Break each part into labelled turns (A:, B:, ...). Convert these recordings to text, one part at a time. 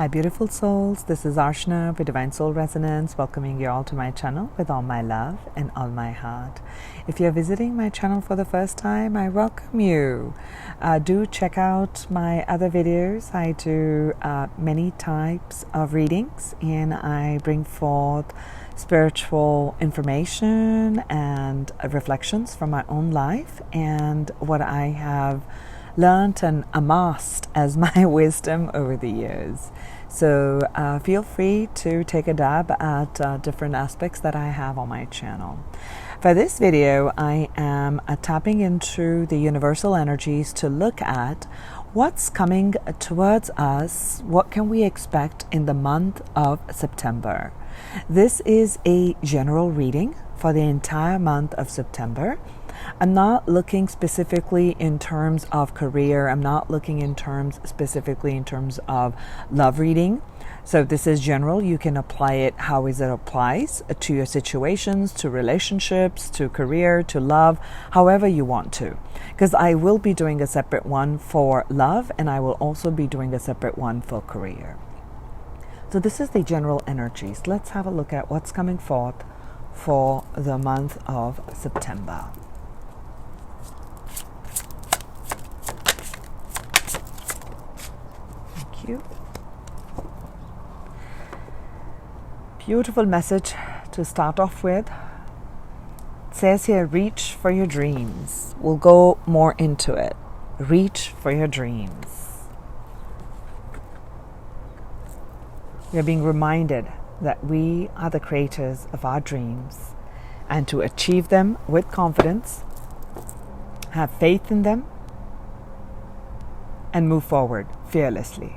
A: Hi beautiful souls, this is Archana with Divine Soul Resonance, welcoming you all to my channel with all my love and all my heart. If you're visiting my channel for the first time, I welcome you. Do check out my other videos. I do many types of readings, and I bring forth spiritual information and reflections from my own life and what I have learned and amassed as my wisdom over the years. So feel free to take a dab at different aspects that I have on my channel. For this video, I am tapping into the universal energies to look at what's coming towards us. What can we expect in the month of September? This is a general reading for the entire month of September. I'm not looking specifically in terms of career. I'm not looking specifically in terms of love reading. So this is general. You can apply it how it applies to your situations, to relationships, to career, to love, however you want to. Because I will be doing a separate one for love, and I will also be doing a separate one for career. So this is the general energies. Let's have a look at what's coming forth for the month of September. Thank you. Beautiful message to start off with. It says here, reach for your dreams. We'll go more into it. Reach for your dreams. We are being reminded that we are the creators of our dreams, and to achieve them with confidence, have faith in them, and move forward fearlessly.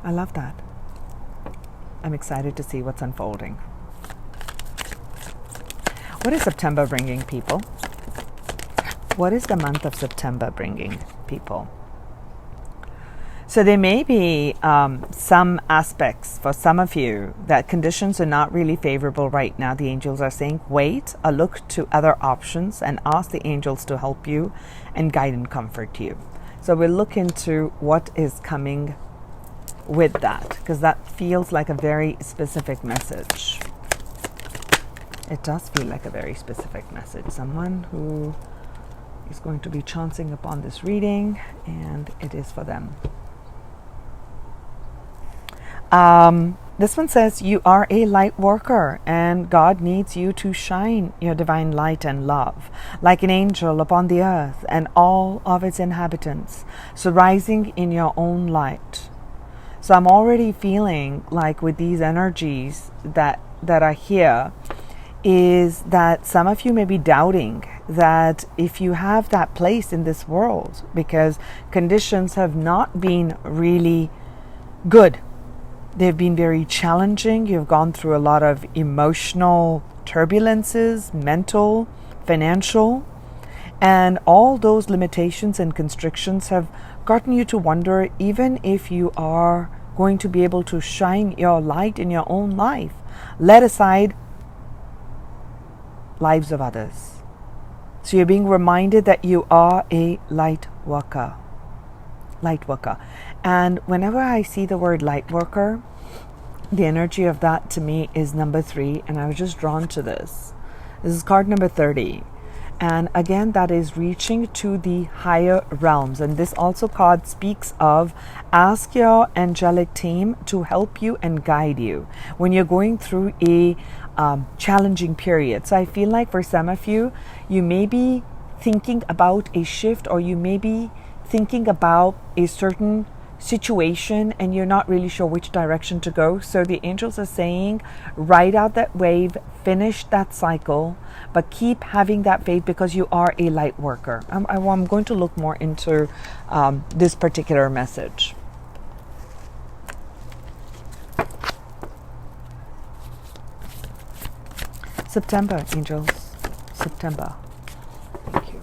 A: I love that. I'm excited to see what's unfolding. What is September bringing, people? What is the month of September bringing, people? So there may be some aspects for some of you that conditions are not really favorable right now. The angels are saying, wait, look to other options and ask the angels to help you and guide and comfort you. So we'll look into what is coming with that, because that feels like a very specific message. It does feel like a very specific message. Someone who is going to be chancing upon this reading, and it is for them. This one says, you are a light worker, and God needs you to shine your divine light and love like an angel upon the earth and all of its inhabitants, so rising in your own light. So I'm already feeling like with these energies that are here is that some of you may be doubting that if you have that place in this world, because conditions have not been really good. They've been very challenging. You've gone through a lot of emotional turbulences, mental, financial, and all those limitations and constrictions have gotten you to wonder even if you are going to be able to shine your light in your own life, let aside lives of others. So you're being reminded that you are a light worker. Light worker. And whenever I see the word light worker, the energy of that to me is number 3, and I was just drawn to this. This is card number 30. And again, that is reaching to the higher realms. And this also card speaks of ask your angelic team to help you and guide you when you're going through a challenging period. So I feel like for some of you, you may be thinking about a shift, or you may be thinking about a certain situation and you're not really sure which direction to go. So the angels are saying, ride out that wave, finish that cycle, but keep having that faith because you are a light worker. I'm going to look more into this particular message. September, angels. September. Thank you.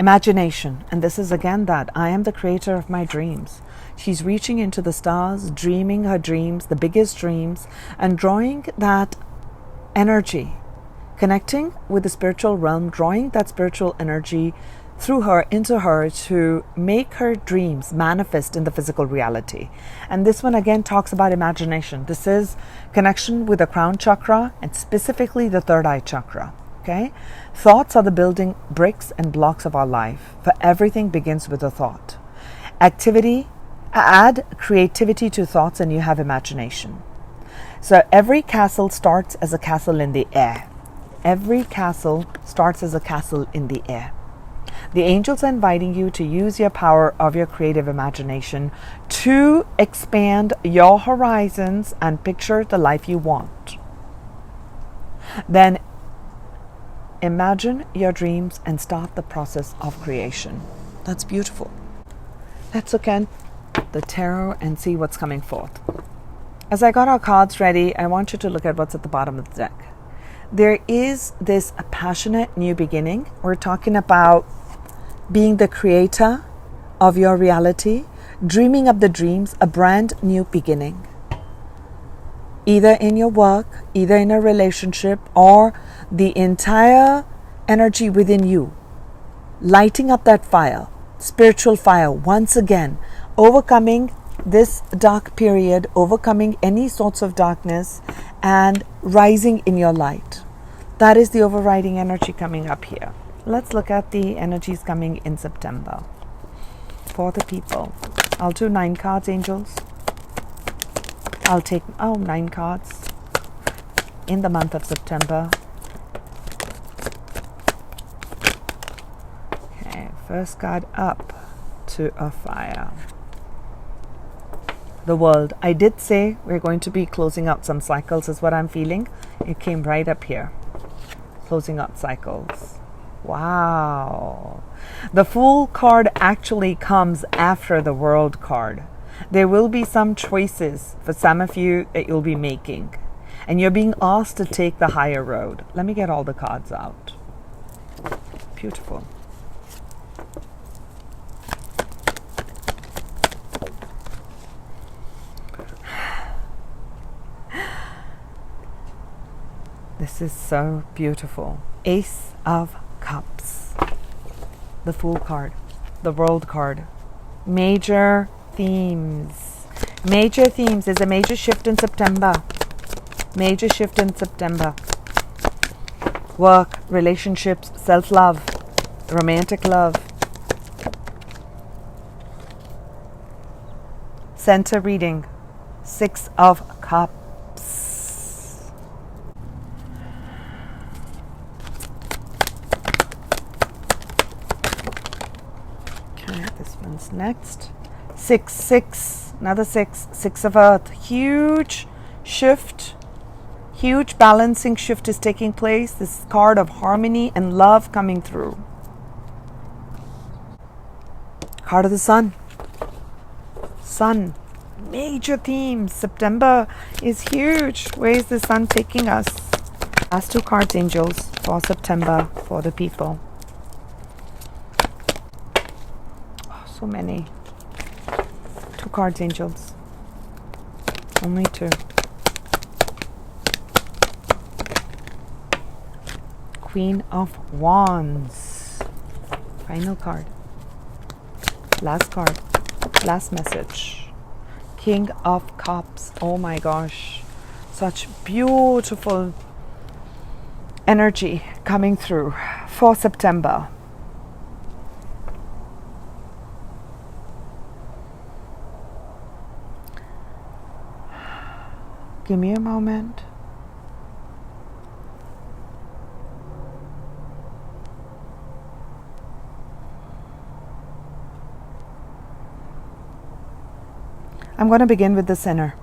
A: Imagination. And this is again that I am the creator of my dreams. She's reaching into the stars, dreaming her dreams, the biggest dreams, and drawing that energy connecting with the spiritual realm, drawing that spiritual energy through her, into her, to make her dreams manifest in the physical reality. And this one again talks about imagination. This is connection with the crown chakra and specifically the third eye chakra. Okay? Thoughts are the building bricks and blocks of our life. For everything begins with a thought. Add creativity to thoughts and you have imagination. So every castle starts as a castle in the air. Every castle starts as a castle in the air. The angels are inviting you to use your power of your creative imagination to expand your horizons and picture the life you want. Then imagine your dreams and start the process of creation. That's beautiful. Let's look at the tarot and see what's coming forth. As I got our cards ready, I want you to look at what's at the bottom of the deck. There is this passionate new beginning. We're talking about being the creator of your reality, dreaming up the dreams, a brand new beginning. Either in your work, either in a relationship, or the entire energy within you, lighting up that fire, spiritual fire, once again, overcoming this dark period, overcoming any sorts of darkness, and rising in your light. That is the overriding energy coming up here. Let's look at the energies coming in September for the people. I'll do 9 cards, angels. I'll take 9 cards in the month of September. Okay, first card up to a fire. The world. I did say we're going to be closing out some cycles, is what I'm feeling. It came right up here. Closing out cycles. Wow. The Fool card actually comes after the World card. There will be some choices for some of you that you'll be making. And you're being asked to take the higher road. Let me get all the cards out. Beautiful. This is so beautiful. Ace of Cups. The Fool card. The World card. Major themes. Major themes. There's a major shift in September. Major shift in September. Work, relationships, self-love, romantic love. Center reading. 6 of Cups. Next, 6, another 6 of Earth. Huge shift, huge balancing shift is taking place. This card of harmony and love coming through. Card of the Sun. Sun, major themes. September is huge. Where is the Sun taking us? Last 2 cards, angels, for September for the people. So many. 2 cards, angels. Only 2. Queen of Wands. Final card. Last card. Last message. King of Cups. Oh my gosh. Such beautiful energy coming through for September. Give me a moment. I'm going to begin with the center.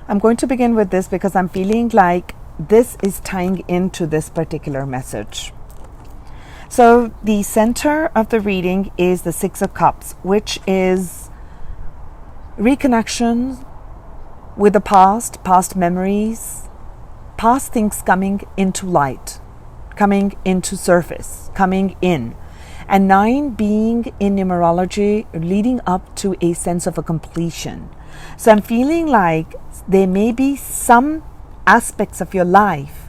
A: I'm going to begin with this because I'm feeling like this is tying into this particular message. So the center of the reading is the 6 of Cups, which is reconnection with the past memories, past things coming into light, coming into surface, coming in. And 9 being in numerology, leading up to a sense of a completion. So I'm feeling like there may be some aspects of your life,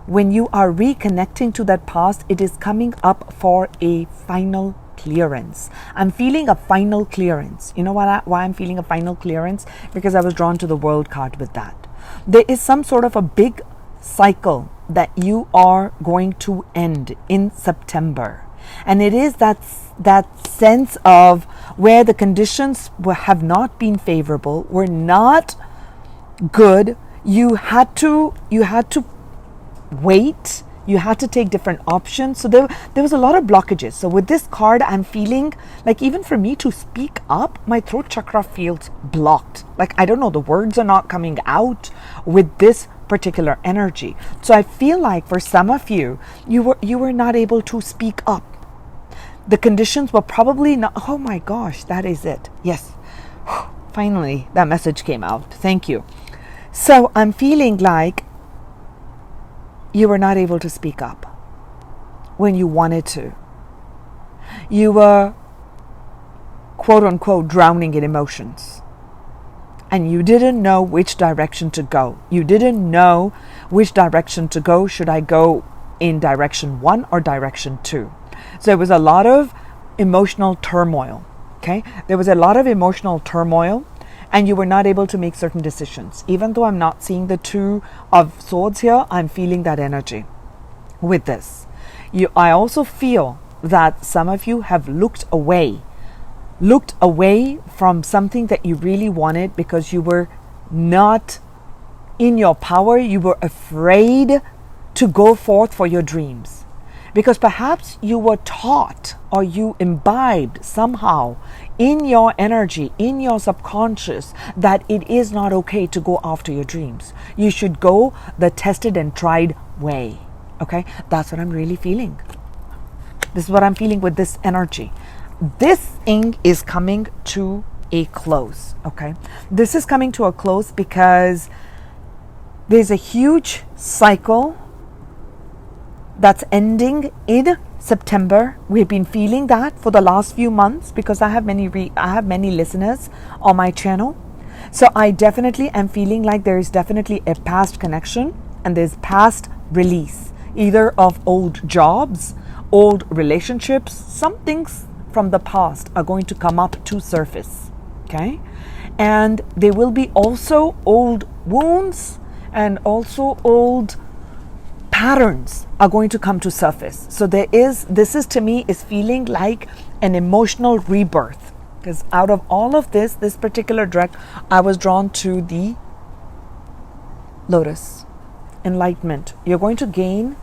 A: when you are reconnecting to that past, it is coming up for a final clearance. I'm feeling a final clearance. You know why I'm feeling a final clearance? Because I was drawn to the World card with that. There is some sort of a big cycle that you are going to end in September. And it is that sense of where the conditions have not been favorable, were not good. You had to wait. You had to take different options. So there was a lot of blockages. So with this card, I'm feeling like even for me to speak up, my throat chakra feels blocked. Like, I don't know, the words are not coming out with this particular energy. So I feel like for some of you, you were not able to speak up. The conditions were probably not. Oh my gosh, that is it. Yes. Finally, that message came out. Thank you. So I'm feeling like you were not able to speak up when you wanted to. You were, quote unquote, drowning in emotions. And you didn't know which direction to go. You didn't know which direction to go. Should I go in direction 1 or direction 2? So there was a lot of emotional turmoil. Okay? There was a lot of emotional turmoil, and you were not able to make certain decisions. Even though I'm not seeing the 2 of Swords here, I'm feeling that energy with this. I also feel that some of you have looked away from something that you really wanted because you were not in your power. You were afraid to go forth for your dreams. Because perhaps you were taught or you imbibed somehow in your energy, in your subconscious, that it is not okay to go after your dreams. You should go the tested and tried way. Okay? That's what I'm really feeling. This is what I'm feeling with this energy. This thing is coming to a close. Okay? This is coming to a close because there's a huge cycle that's ending in September. We've been feeling that for the last few months because I have many listeners on my channel. So I definitely am feeling like there is definitely a past connection and there's past release, either of old jobs, old relationships. Some things from the past are going to come up to surface. Okay? And there will be also old wounds and also old patterns are going to come to surface. So this is to me is feeling like an emotional rebirth, because out of all of this particular deck, I was drawn to the Lotus, enlightenment. You're going to gain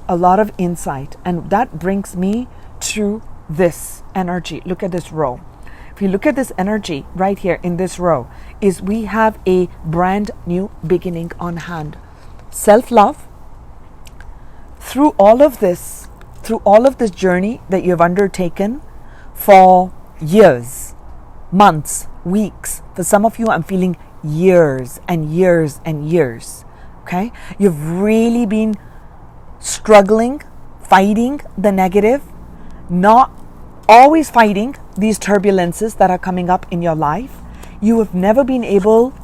A: a lot of insight, and that brings me to this energy. Look at this row. If you look at this energy right here in this row, is we have a brand new beginning on hand. Self-love. Through all of this journey that you've undertaken for years, months, weeks, for some of you, I'm feeling years and years and years. Okay? You've really been struggling, fighting the negative, not always fighting these turbulences that are coming up in your life. You have never been able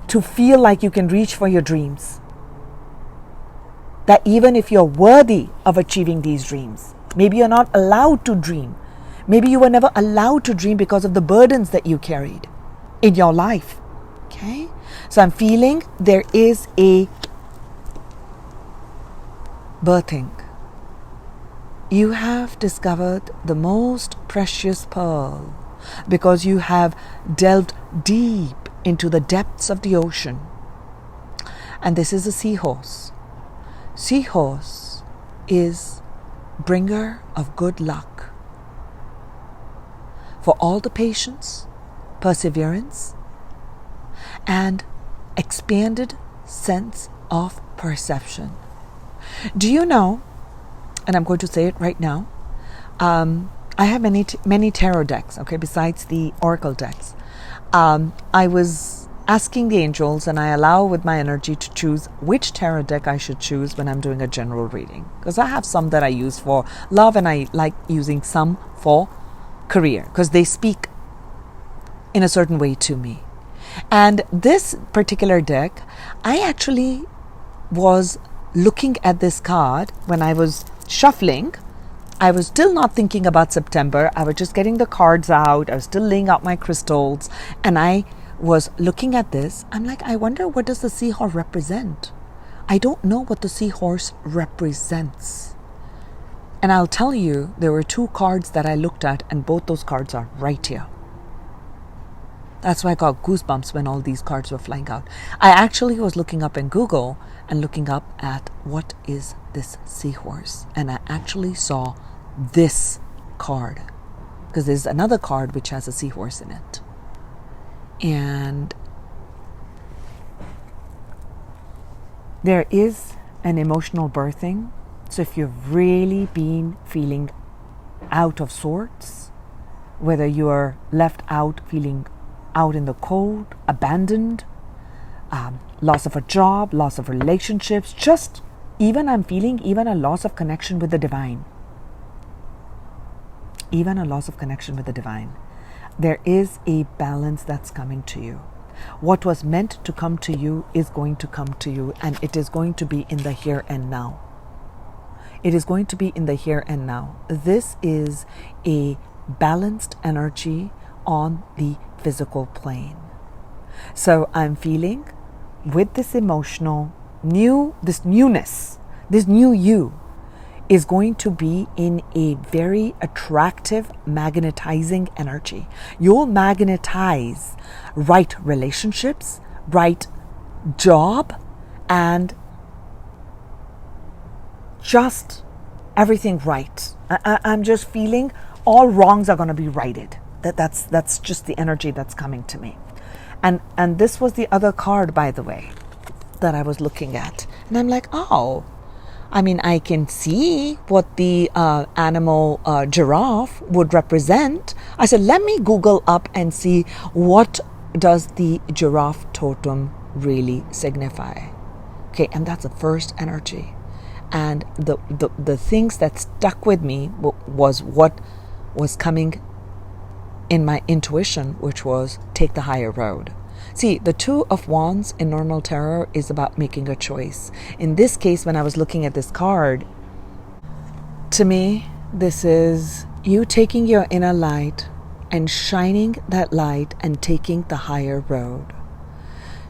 A: to feel like you can reach for your dreams. That even if you're worthy of achieving these dreams, maybe you're not allowed to dream. Maybe you were never allowed to dream because of the burdens that you carried in your life. Okay? So I'm feeling there is a birthing. You have discovered the most precious pearl because you have delved deep into the depths of the ocean. And this is a seahorse. Seahorse is bringer of good luck for all the patience, perseverance, and expanded sense of perception. Do you know, and I'm going to say it right now, I have many tarot decks, okay, besides the oracle decks. I was asking the angels, and I allow with my energy to choose which tarot deck I should choose when I'm doing a general reading. Because I have some that I use for love, and I like using some for career, because they speak in a certain way to me. And this particular deck, I actually was looking at this card, when I was shuffling, I was still not thinking about September. I was just getting the cards out. I was still laying out my crystals. And I was looking at this. I'm like, I wonder, what does the seahorse represent? I don't know what the seahorse represents. And I'll tell you, there were 2 cards that I looked at, and both those cards are right here. That's why I got goosebumps when all these cards were flying out. I actually was looking up in Google and looking up at what is this seahorse. And I actually saw this card, because there's another card which has a seahorse in it. And there is an emotional birthing. So if you've really been feeling out of sorts, whether you are left out, feeling out in the cold, abandoned, loss of a job, loss of relationships, just even I'm feeling even a loss of connection with the divine. Even a loss of connection with the divine. There is a balance that's coming to you. What was meant to come to you is going to come to you, and it is going to be in the here and now. It is going to be in the here and now. This is a balanced energy on the physical plane. So I'm feeling with this emotional this newness, this new you is going to be in a very attractive, magnetizing energy. You'll magnetize right relationships, right job, and just everything right. I'm just feeling all wrongs are going to be righted. That's just the energy that's coming to me. And this was the other card, by the way, that I was looking at. And I'm like, oh, I mean, I can see what the animal giraffe would represent. I said, let me Google up and see what does the giraffe totem really signify. Okay, and that's the first energy. And the things that stuck with me was what was coming in my intuition, which was take the higher road. See, the 2 of Wands in normal tarot is about making a choice. In this case, when I was looking at this card, to me, this is you taking your inner light and shining that light and taking the higher road.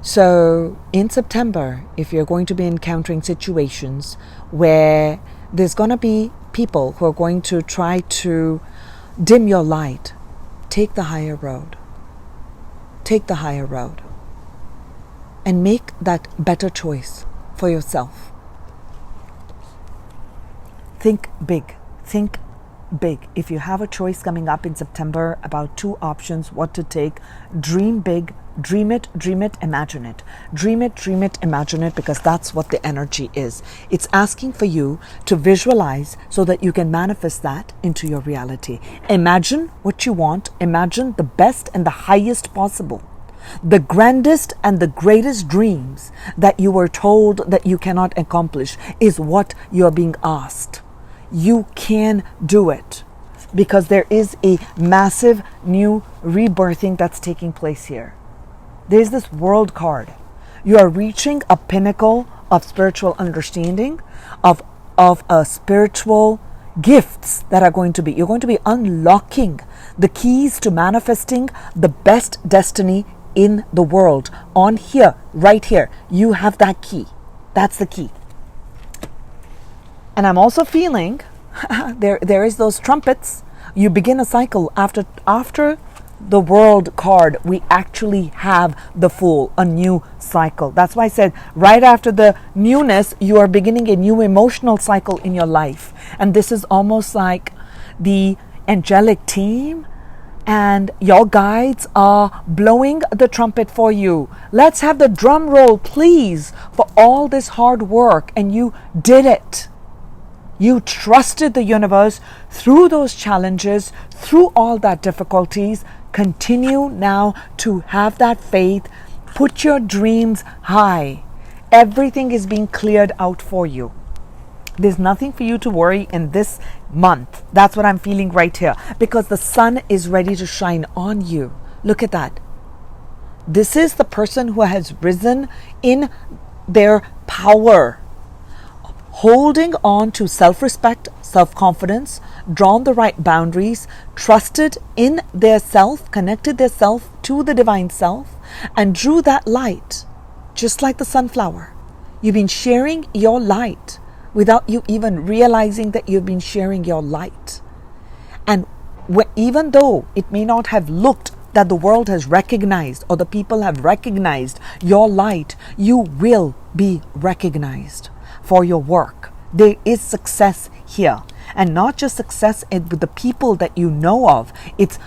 A: So in September, if you're going to be encountering situations where there's going to be people who are going to try to dim your light, take the higher road. Take the higher road. And make that better choice for yourself. Think big. Think big. If you have a choice coming up in September about 2 options, what to take, dream big. Dream it, imagine it. Dream it, imagine it, because that's what the energy is. It's asking for you to visualize so that you can manifest that into your reality. Imagine what you want. Imagine the best and the highest possible. The grandest and the greatest dreams that you were told that you cannot accomplish is what you're being asked. You can do it, because there is a massive new rebirthing that's taking place here. There's this world card. You are reaching a pinnacle of spiritual understanding, of spiritual gifts that are going to be. You're going to be unlocking the keys to manifesting the best destiny in the world. On here, right here, you have that key. That's the key. And I'm also feeling there is those trumpets. You begin a cycle after the world card. We actually have the Fool, a new cycle. That's why I said right after the newness, you are beginning a new emotional cycle in your life. And this is almost like the angelic team and your guides are blowing the trumpet for you. Let's have the drum roll, please, for all this hard work. And you did it. You trusted the universe through those challenges, through all that difficulties. Continue now to have that faith. Put your dreams high. Everything is being cleared out for you. There's nothing for you to worry in this month. That's what I'm feeling right here, because the sun is ready to shine on you. Look at that. This is the person who has risen in their power, holding on to self-respect, self-confidence, drawn the right boundaries, trusted in their self, connected their self to the divine self, and drew that light, just like the sunflower. You've been sharing your light without you even realizing that you've been sharing your light. And even though it may not have looked that the world has recognized or the people have recognized your light, you will be recognized for your work. There is success here, and not just success with the people that you know of. It's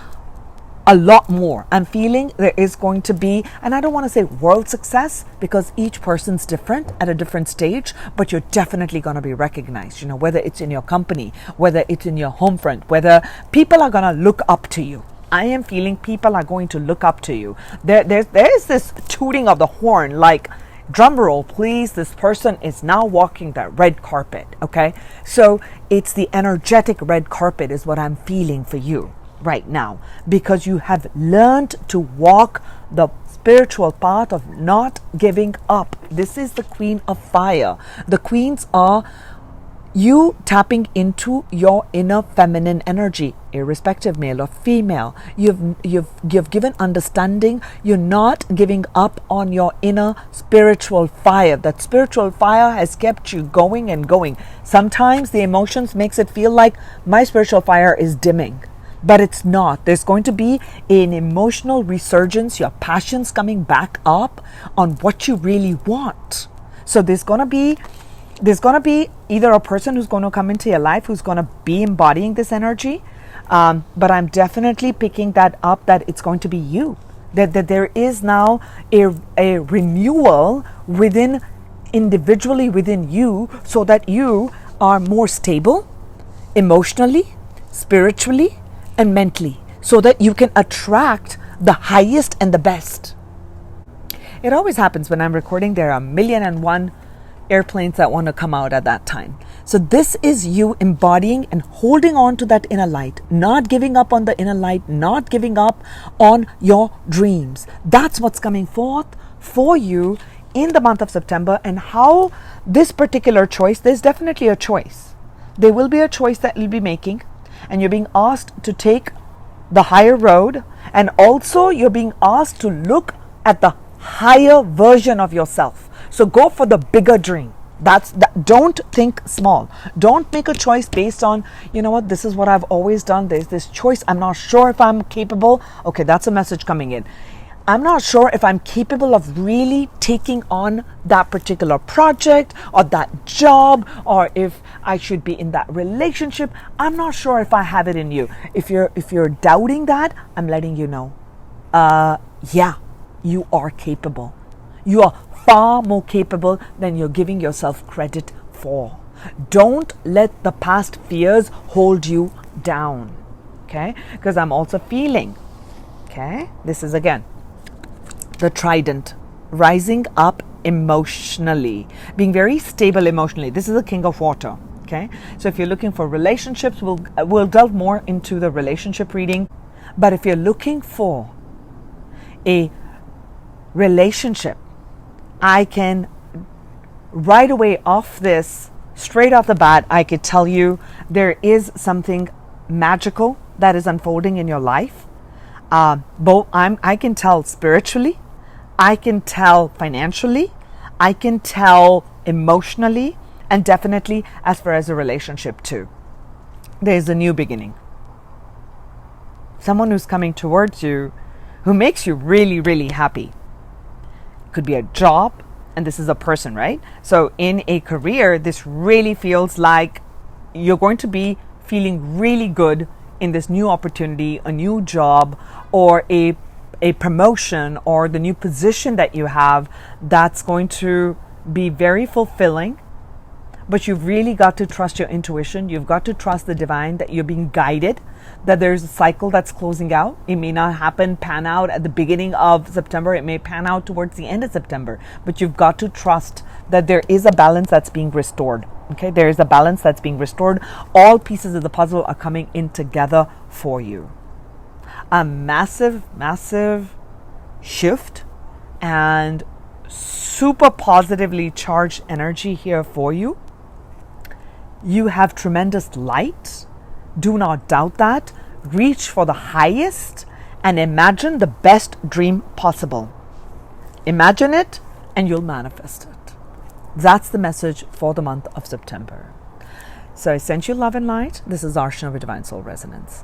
A: a lot more. I'm feeling there is going to be, and I don't want to say world success because each person's different at a different stage, but you're definitely going to be recognized, whether it's in your company, whether it's in your home front, whether people are going to look up to you. I am feeling people are going to look up to you. There is this tooting of the horn, like, drum roll, please. This person is now walking that red carpet. Okay. So it's the energetic red carpet is what I'm feeling for you right now, because you have learned to walk the spiritual path of not giving up. This is the Queen of Fire. The queens are you tapping into your inner feminine energy, irrespective male or female. You've given understanding. You're not giving up on your inner spiritual fire. That spiritual fire has kept you going and going. Sometimes the emotions makes it feel like my spiritual fire is dimming, but it's not. There's going to be an emotional resurgence, your passions coming back up on what you really want. So there's going to be either a person who's going to come into your life who's going to be embodying this energy, but I'm definitely picking that up, that it's going to be you, that there is now a renewal individually within you, so that you are more stable emotionally, spiritually, and mentally, so that you can attract the highest and the best. It always happens when I'm recording. There are 1,000,001 airplanes that want to come out at that time. So this is you embodying and holding on to that inner light, not giving up on the inner light, not giving up on your dreams. That's what's coming forth for you in the month of September. And how this particular choice, there's definitely a choice. There will be a choice that you'll be making, and you're being asked to take the higher road, and also you're being asked to look at the higher version of yourself. So go for the bigger dream. Don't think small. Don't make a choice based on, this is what I've always done. There's this choice. I'm not sure if I'm capable. Okay, that's a message coming in. I'm not sure if I'm capable of really taking on that particular project or that job, or if I should be in that relationship. I'm not sure if I have it in you. If you're doubting that, I'm letting you know. Yeah, you are capable. You are far more capable than you're giving yourself credit for. Don't let the past fears hold you down. Okay? Because I'm also feeling, okay, this is again the trident, rising up emotionally, being very stable emotionally. This is the King of Water. Okay? So if you're looking for relationships, we'll delve more into the relationship reading. But if you're looking for a relationship, I can right away off this, straight off the bat, I could tell you there is something magical that is unfolding in your life. I can tell spiritually, I can tell financially, I can tell emotionally, and definitely as far as a relationship too. There's a new beginning. Someone who's coming towards you who makes you really, really happy. Could be a job, and this is a person, right? So in a career, this really feels like you're going to be feeling really good in this new opportunity, a new job, or a promotion, or the new position that you have that's going to be very fulfilling. But you've really got to trust your intuition. You've got to trust the divine, that you're being guided, that there's a cycle that's closing out. It may not pan out at the beginning of September. It may pan out towards the end of September. But you've got to trust that there is a balance that's being restored. Okay, there is a balance that's being restored. All pieces of the puzzle are coming in together for you. A massive, massive shift and super positively charged energy here for you. You have tremendous light. Do not doubt that. Reach for the highest and imagine the best dream possible. Imagine it and you'll manifest it. That's the message for the month of September. So I sent you love and light. This is Archana with Divine Soul Resonance.